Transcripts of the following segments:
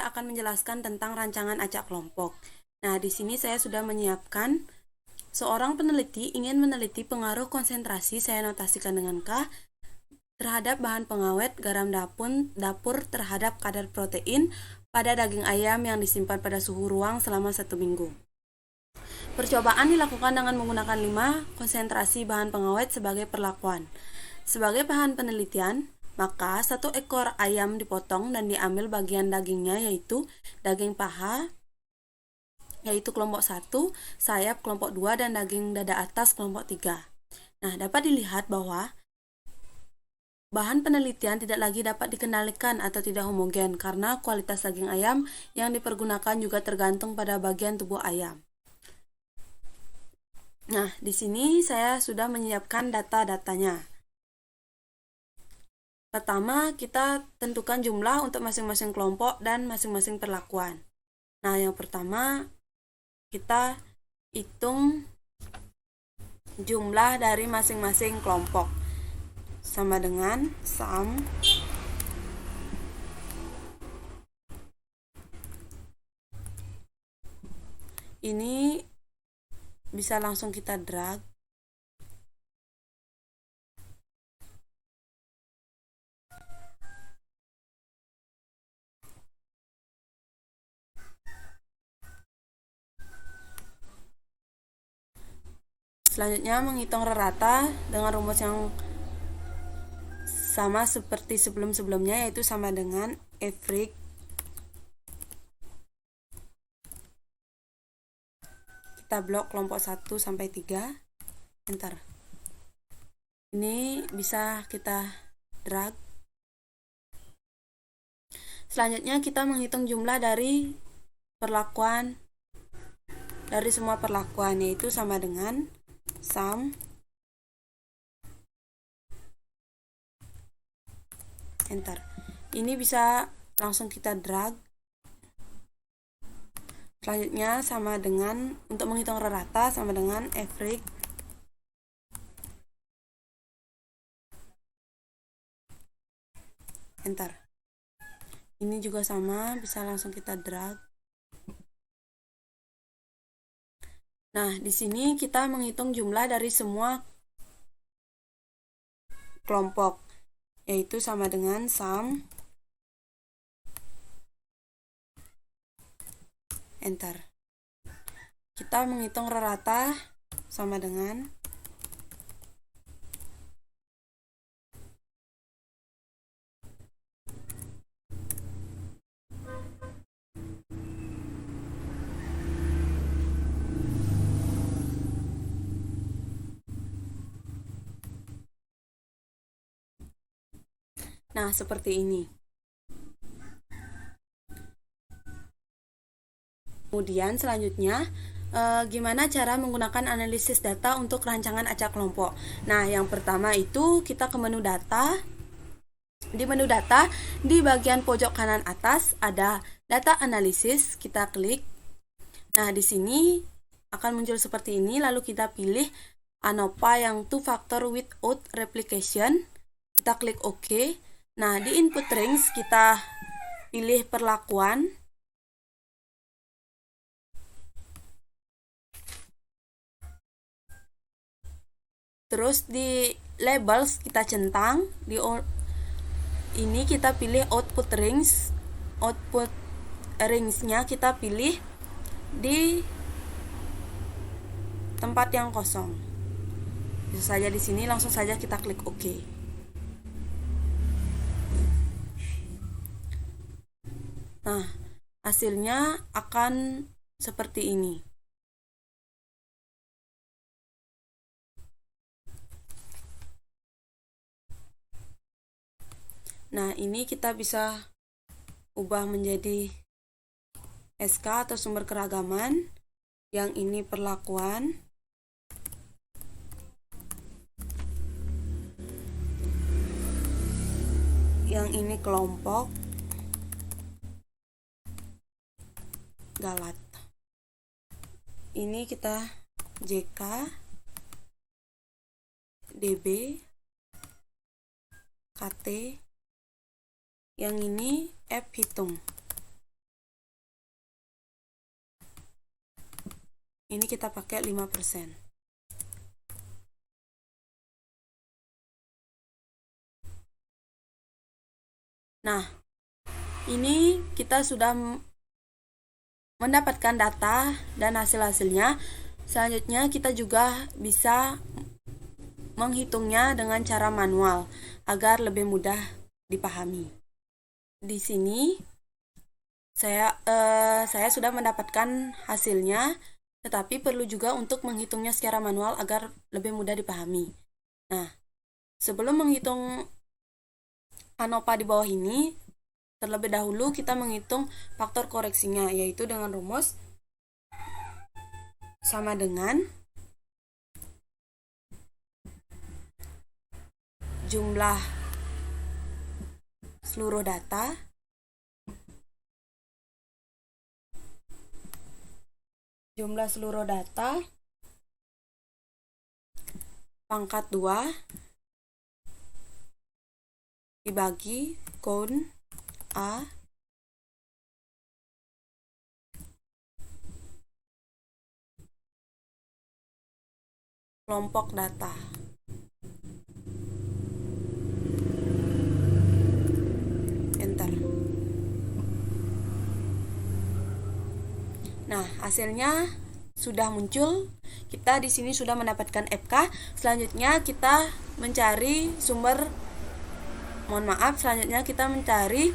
saya akan menjelaskan tentang rancangan acak kelompok. Nah, di sini saya sudah menyiapkan seorang peneliti ingin meneliti pengaruh konsentrasi, saya notasikan dengan K, terhadap bahan pengawet garam dapur terhadap kadar protein pada daging ayam yang disimpan pada suhu ruang selama 1 minggu. Percobaan dilakukan dengan menggunakan 5 konsentrasi bahan pengawet sebagai perlakuan. Sebagai bahan penelitian, maka 1 ekor ayam dipotong dan diambil bagian dagingnya, yaitu daging paha, yaitu kelompok 1, sayap kelompok 2, dan daging dada atas kelompok 3. Nah, dapat dilihat bahwa bahan penelitian tidak lagi dapat dikendalikan atau tidak homogen karena kualitas daging ayam yang dipergunakan juga tergantung pada bagian tubuh ayam. Nah, di sini saya sudah menyiapkan data-datanya. Pertama, kita tentukan jumlah untuk masing-masing kelompok dan masing-masing perlakuan. Nah, yang pertama, kita hitung jumlah dari masing-masing kelompok. Sama dengan sum ini bisa langsung kita drag. Selanjutnya menghitung rata dengan rumus yang sama seperti sebelum-sebelumnya, yaitu sama dengan average kita blok kelompok 1 sampai 3, enter. Ini bisa kita drag. Selanjutnya kita menghitung jumlah dari perlakuan, dari semua perlakuan, yaitu sama dengan sum enter. Ini bisa langsung kita drag. Selanjutnya sama dengan, untuk menghitung rata sama dengan average enter. Ini juga sama, bisa langsung kita drag. Nah, di sini kita menghitung jumlah dari semua kelompok, yaitu sama dengan sum enter. Kita menghitung rata sama dengan nah, seperti ini. Kemudian selanjutnya, gimana cara menggunakan analisis data untuk rancangan acak kelompok. Nah, yang pertama itu kita ke menu data. Di menu data, di bagian pojok kanan atas ada data analisis, kita klik. Nah, di sini akan muncul seperti ini, lalu kita pilih ANOVA yang 2 factor without replication. Kita klik OK. Nah, di input range kita pilih perlakuan. Terus di labels kita centang, di ini kita pilih output range. Output range-nya kita pilih di tempat yang kosong. Bisa saja di sini, langsung saja kita klik OK. Nah, hasilnya akan seperti ini. Nah, ini kita bisa ubah menjadi SK atau sumber keragaman. Yang ini perlakuan. Yang ini kelompok. Galat. Ini kita JK, DB, KT. Yang ini F hitung. Ini kita pakai 5%. Nah, ini kita sudah mendapatkan data dan hasil-hasilnya. Selanjutnya kita juga bisa menghitungnya dengan cara manual agar lebih mudah dipahami. Di sini saya sudah mendapatkan hasilnya, tetapi perlu juga untuk menghitungnya secara manual agar lebih mudah dipahami. Nah, sebelum menghitung ANOVA di bawah ini, terlebih dahulu kita menghitung faktor koreksinya, yaitu dengan rumus sama dengan jumlah seluruh data pangkat 2 dibagi count A kelompok data. Enter. Nah, hasilnya sudah muncul. Kita di sini sudah mendapatkan FK. Selanjutnya kita mencari selanjutnya kita mencari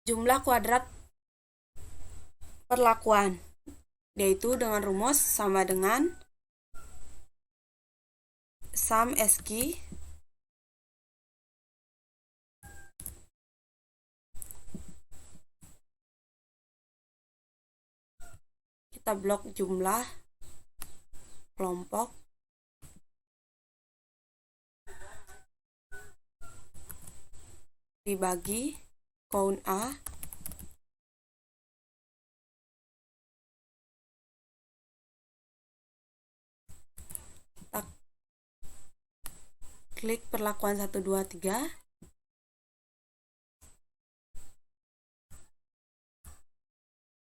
jumlah kuadrat perlakuan, yaitu dengan rumus sama dengan sum SQ kita blok jumlah kelompok dibagi count A klik perlakuan 1, 2, 3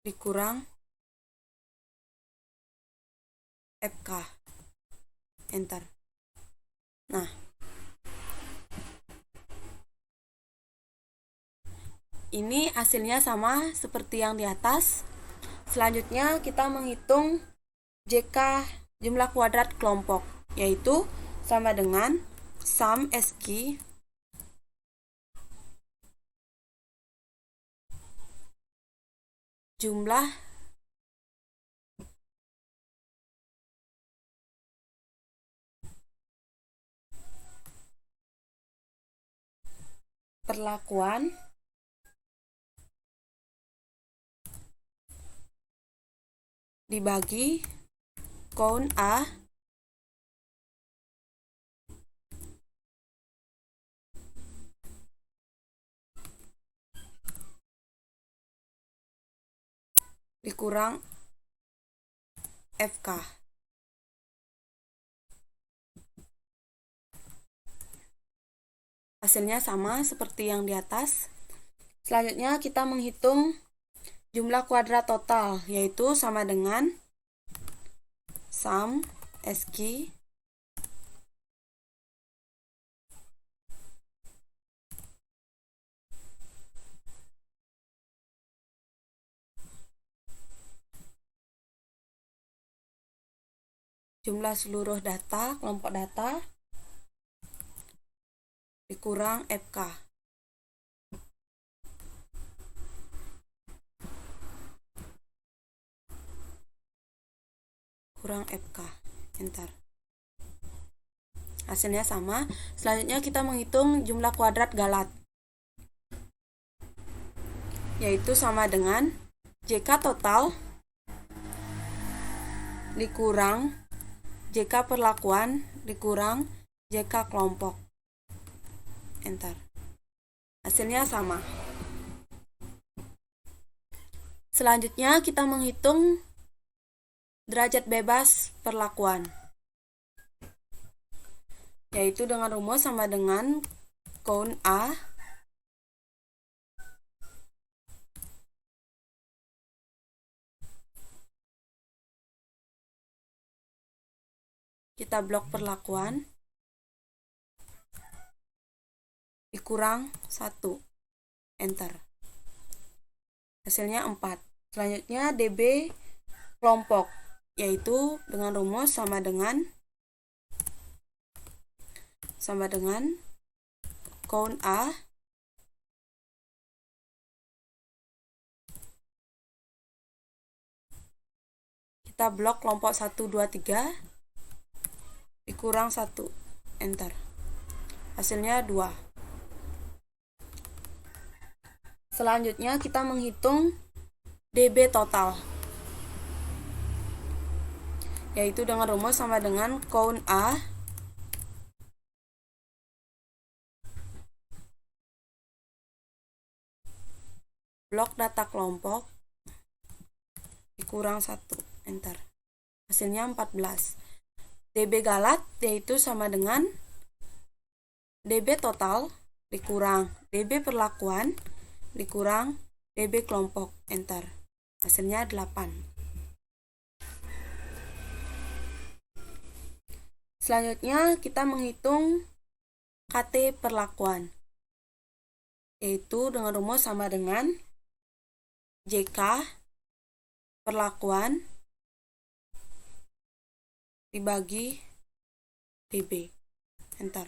dikurang FK. Enter. Nah, ini hasilnya sama seperti yang di atas. Selanjutnya kita menghitung JK jumlah kuadrat kelompok, yaitu sama dengan sum SQ jumlah perlakuan dibagi count A dikurang FK. Hasilnya sama seperti yang di atas. Selanjutnya kita menghitung jumlah kuadrat total, yaitu sama dengan sum SQ jumlah seluruh data kelompok data dikurang FK. Kurang FK. Enter. Hasilnya sama. Selanjutnya kita menghitung jumlah kuadrat galat, yaitu sama dengan JK total dikurang JK perlakuan dikurang JK kelompok. Enter. Hasilnya sama. Selanjutnya kita menghitung derajat bebas perlakuan, yaitu dengan rumus sama dengan count A kita blok perlakuan, dikurang 1, enter. Hasilnya 4. Selanjutnya DB kelompok, yaitu dengan rumus sama dengan count A kita blok kelompok 1, 2, 3 dikurang 1, enter. Hasilnya 2. Selanjutnya kita menghitung DB total, yaitu dengan rumus sama dengan count A blok data kelompok dikurang 1, enter. Hasilnya 14. DB galat yaitu sama dengan DB total dikurang DB perlakuan dikurang DB kelompok, enter. Hasilnya 8. Selanjutnya kita menghitung KT perlakuan, yaitu dengan rumus sama dengan JK perlakuan dibagi DB, enter.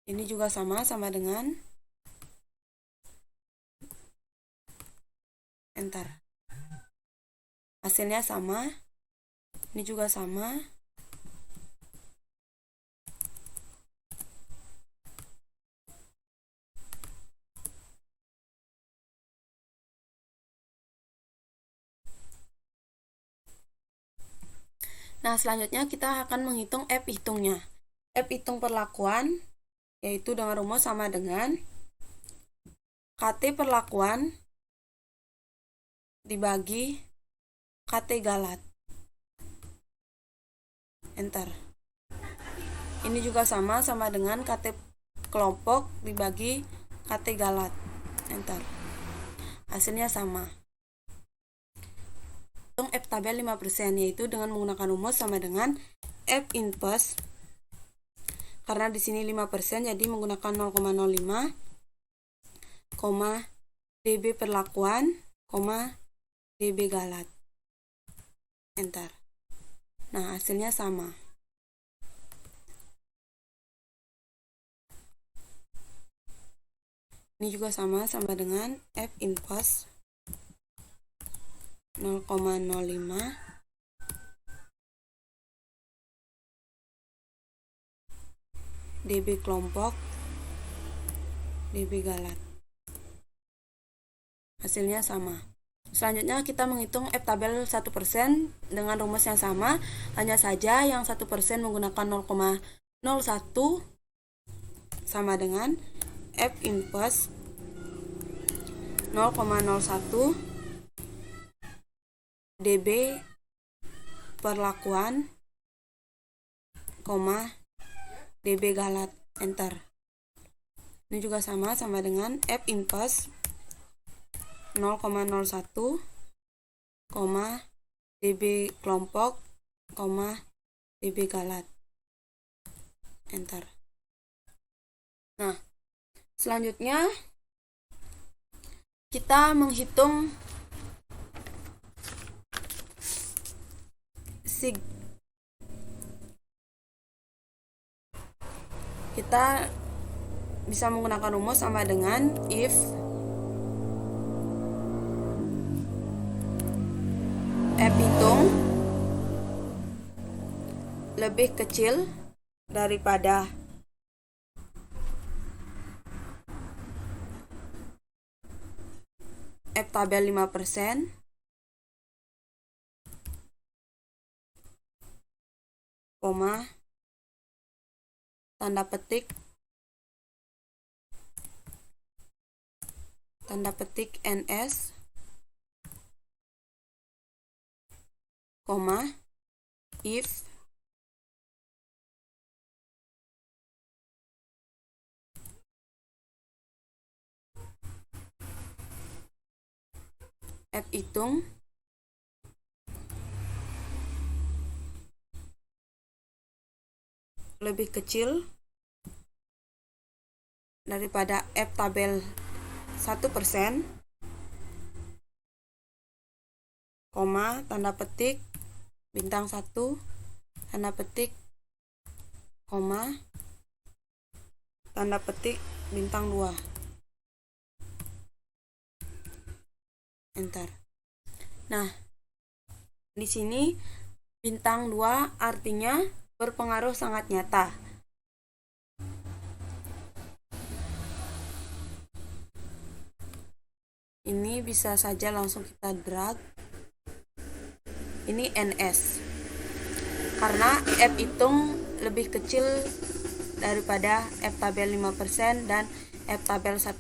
Ini juga sama dengan enter. Hasilnya sama, ini juga sama. Nah, selanjutnya kita akan menghitung F hitungnya. F hitung perlakuan yaitu dengan rumus sama dengan KT perlakuan dibagi KT galat, enter. Ini juga sama dengan KT kelompok dibagi KT galat, enter. Hasilnya sama. Hitung F tabel 5%, yaitu dengan menggunakan rumus sama dengan F inverse. Karena di sini 5%, jadi menggunakan 0,05, DB perlakuan, DB galat, enter. Nah, hasilnya sama. Ini juga sama dengan F inverse 0,05 DB kelompok DB galat. Hasilnya sama. Selanjutnya kita menghitung F tabel 1% dengan rumus yang sama, hanya saja yang 1% menggunakan 0,01 sama dengan F inverse 0,01 DB perlakuan, DB galat, enter. Ini juga sama dengan F inverse 0,01, DB kelompok, DB galat, enter. Nah, selanjutnya kita menghitung sig. Kita bisa menggunakan rumus sama dengan if F hitung lebih kecil daripada F tabel 5%, tanda petik NS, if F hitung lebih kecil daripada F tabel 1%, koma, tanda petik, bintang 1, tanda petik, koma, tanda petik, bintang 2. Enter. Nah, di sini bintang 2 artinya berpengaruh sangat nyata. Ini bisa saja langsung kita drag. Ini NS. Karena F hitung lebih kecil daripada F tabel 5% dan F tabel 1%.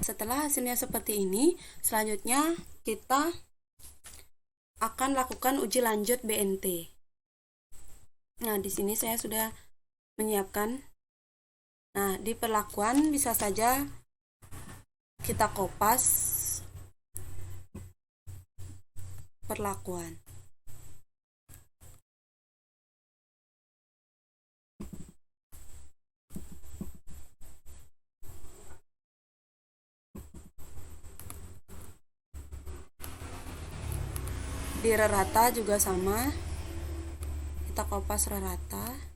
Setelah hasilnya seperti ini, selanjutnya kita akan lakukan uji lanjut BNT. Nah, di sini saya sudah menyiapkan. Nah, di perlakuan bisa saja kita kopas perlakuan. Di rata juga sama, kita kopas rata.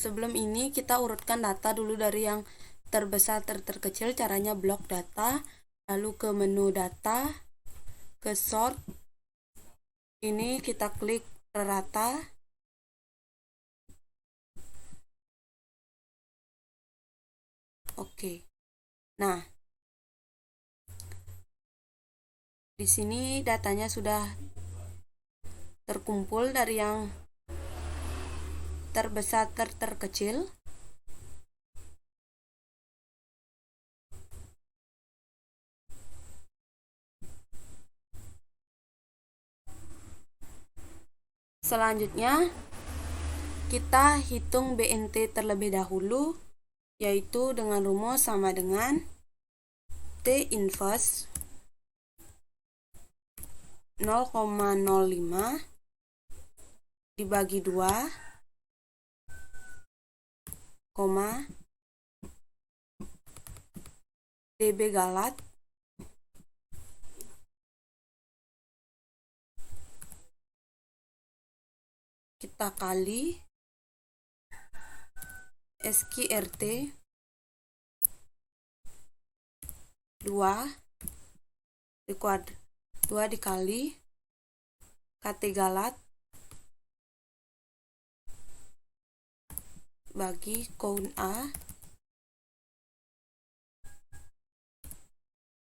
Sebelum ini kita urutkan data dulu dari yang terbesar terkecil. Caranya blok data, lalu ke menu data, ke sort. Ini kita klik rata. Oke. Nah, di sini datanya sudah terkumpul dari yang terbesar terkecil. Selanjutnya kita hitung BNT terlebih dahulu, yaitu dengan rumus sama dengan T inverse 0,05 dibagi 2, koma, dB galat kita kali SQRT 2 dikali KT galat bagi count A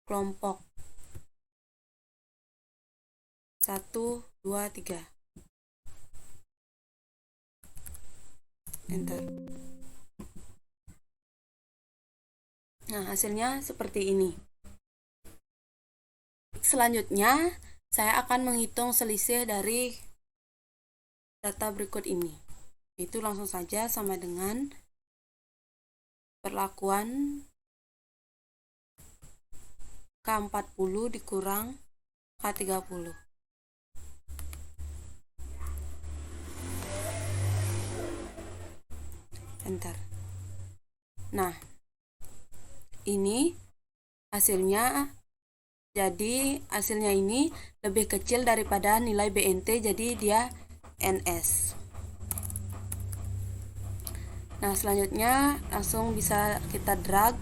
kelompok 1, 2, 3. Enter. Nah, hasilnya seperti ini. Selanjutnya, saya akan menghitung selisih dari data berikut ini. Itu langsung saja sama dengan perlakuan K40 dikurang K30. Enter. Nah, ini hasilnya. Jadi hasilnya ini lebih kecil daripada nilai BNT, jadi dia NS. Nah, selanjutnya langsung bisa kita drag.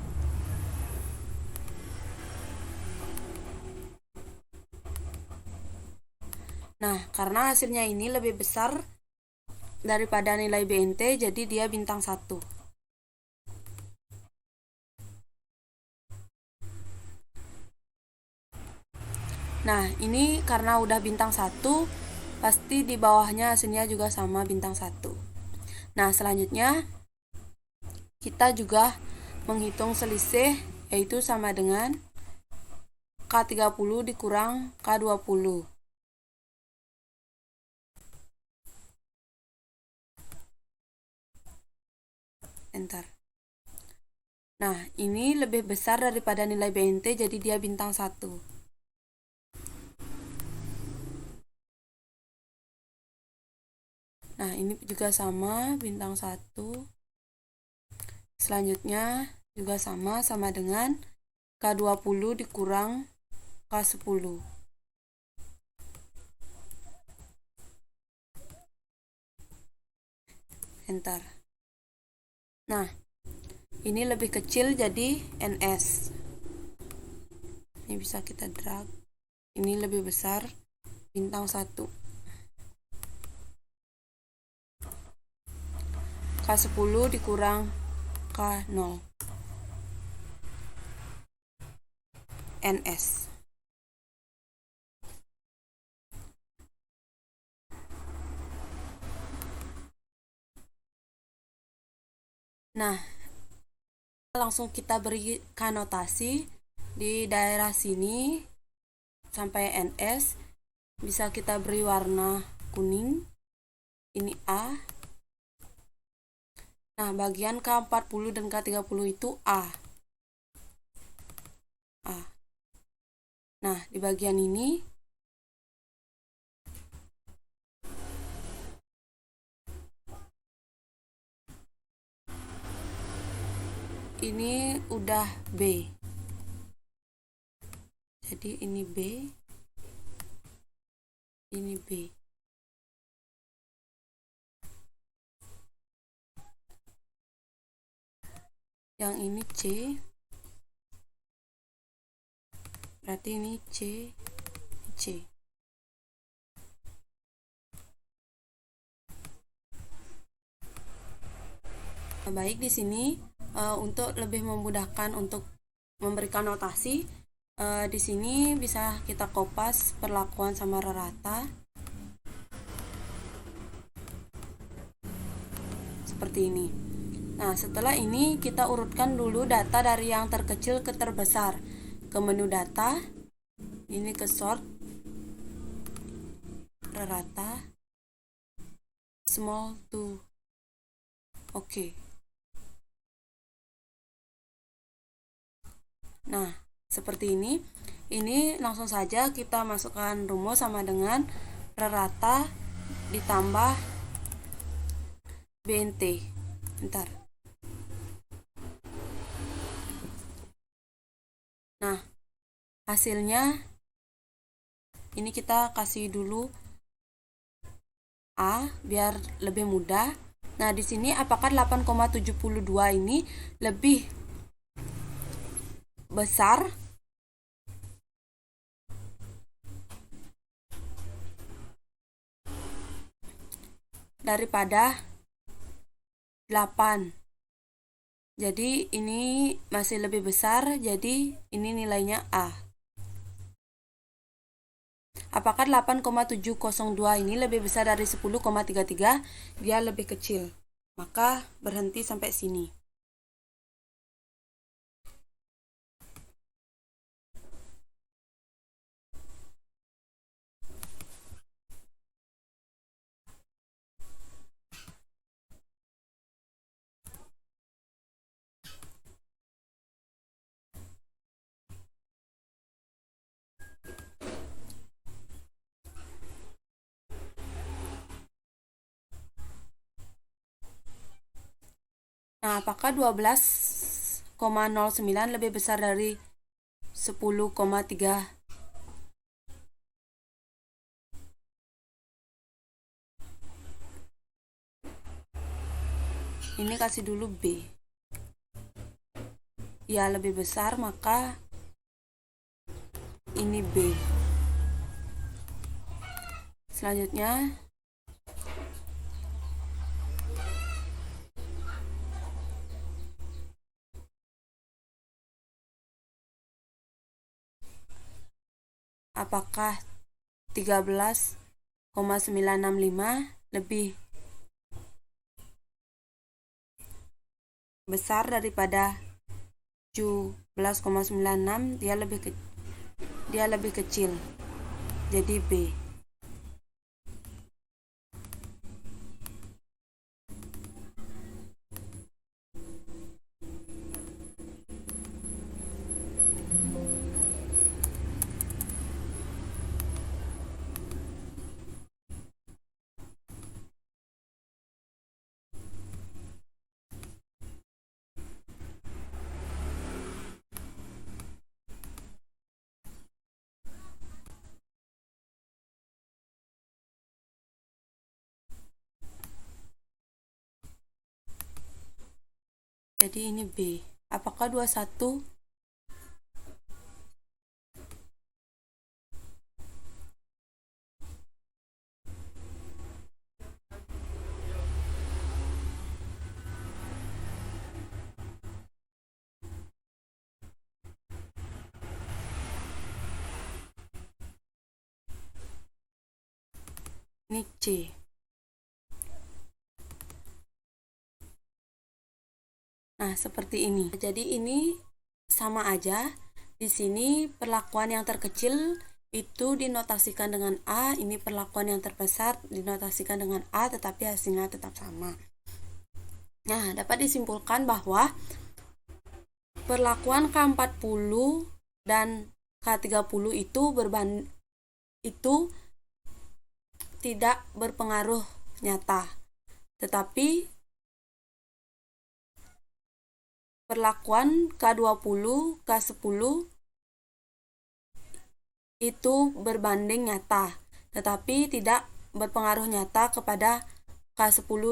Nah, karena hasilnya ini lebih besar daripada nilai BNT, jadi dia bintang 1. Nah, ini karena udah bintang 1, pasti di bawahnya hasilnya juga sama bintang 1. Nah, selanjutnya kita juga menghitung selisih, yaitu sama dengan K30 dikurang K20. Enter. Nah, ini lebih besar daripada nilai BNT, jadi dia bintang 1. Nah, ini juga sama, bintang 1. Selanjutnya juga sama dengan K20 dikurang K10. Enter. Nah, ini lebih kecil jadi NS. Ini bisa kita drag. Ini lebih besar, bintang 1. K10 dikurang K0. NS. Nah, langsung kita berikan notasi di daerah sini sampai NS. Bisa kita beri warna kuning. Ini A. Nah, bagian K40 dan K30 itu A. A. Nah, di bagian ini udah B. Jadi ini B. Ini B. Yang ini C. Berarti ini C. C. Baik, di sini untuk lebih memudahkan untuk memberikan notasi, di sini bisa kita kopas perlakuan sama rata seperti ini. Nah, setelah ini kita urutkan dulu data dari yang terkecil ke terbesar. Ke menu data, ini ke sort, rata, small to oke. Nah, seperti ini. Ini langsung saja kita masukkan rumus sama dengan rata ditambah BNT. Bentar. Nah, hasilnya ini kita kasih dulu A biar lebih mudah. Nah, di sini apakah 8,72 ini lebih besar daripada 8? Jadi ini masih lebih besar, jadi ini nilainya A. Apakah 8,702 ini lebih besar dari 10,33? Dia lebih kecil. Maka berhenti sampai sini. Nah, apakah 12,09 lebih besar dari 10,3? Ini kasih dulu B. Ya, lebih besar, maka ini B. Selanjutnya apakah 13,965 lebih besar daripada 17,96? Dia lebih kecil. Jadi B. Jadi ini B. Apakah 21? Ini C. Nah, seperti ini. Jadi ini sama aja. Di sini perlakuan yang terkecil itu dinotasikan dengan A, ini perlakuan yang terbesar dinotasikan dengan A, tetapi hasilnya tetap sama. Nah, dapat disimpulkan bahwa perlakuan K40 dan K30 itu tidak berpengaruh nyata, tetapi perlakuan K20, K10 itu berbanding nyata, tetapi tidak berpengaruh nyata kepada K10